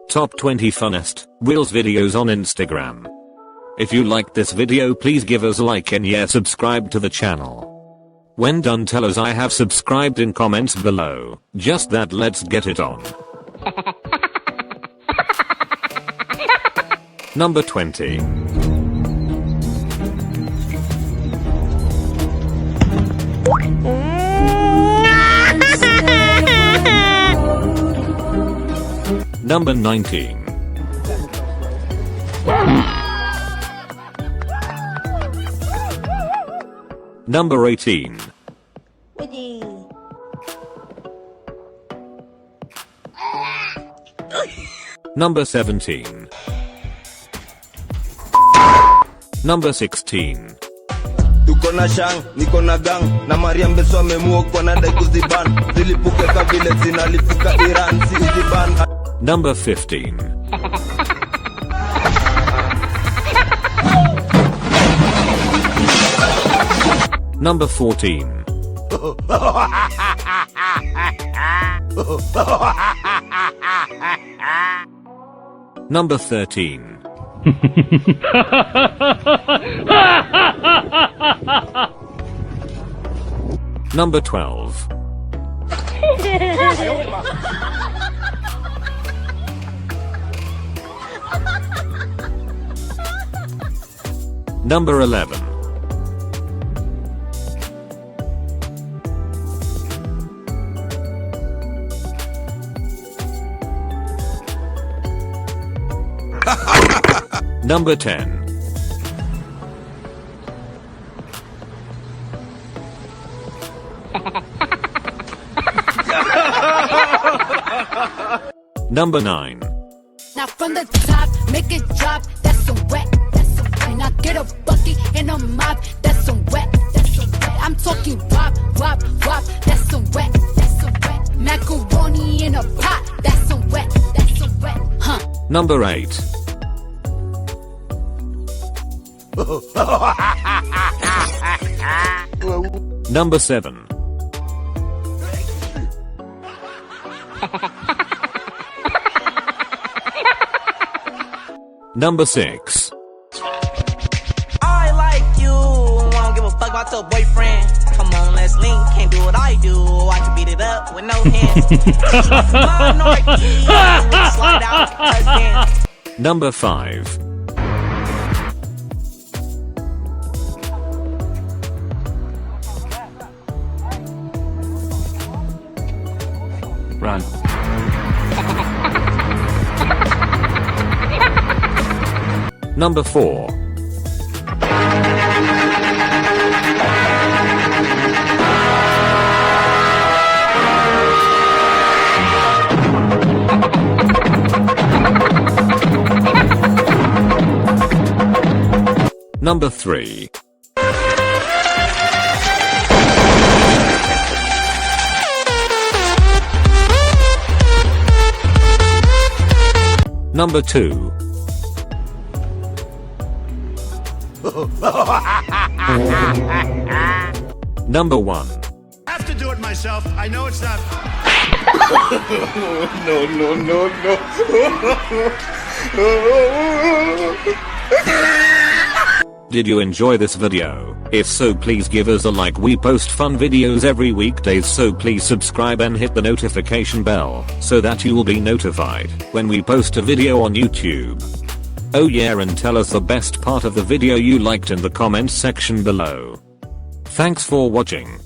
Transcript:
Top 20 funnest Reels videos on Instagram. If you liked this video, please give us a like and yeah, subscribe to the channel. When done, tell us I have subscribed in comments below. Just that, let's get it on. Number 20. Number 19. Number 18. Number 17. Number 16. Tuko na shang, niko na gang, na Mariam Beso amemuokwa na dai kuziban. Zilipuke kabile zinalipuka Iran, si uziban. Number 15. Number 14. Number 13. Number 12. Number 11. Number 10. Number 9. Now from the top, make it drop, that's some wet, that's some wet. Now get a bucket and a mop, that's some wet, that's some wet. I'm talking wop, wop, wop, that's some wet, that's some wet. Macaroni in a pot, that's some wet, huh? Number 8. Number 7. Number 6. I like you, won't give a fuck about your boyfriend. Come on, let's link, can't do what I do. I can beat it up with no hands. Minority, slide out, touchdown. Number 5. Run. Number 4. Number 3. Number 2. Number 1. I have to do it myself. I know it's not. No. Did you enjoy this video? If so, please give us a like. We post fun videos every weekdays, so please subscribe and hit the notification bell so that you will be notified when we post a video on YouTube. Oh yeah, and tell us the best part of the video you liked in the comments section below. Thanks for watching.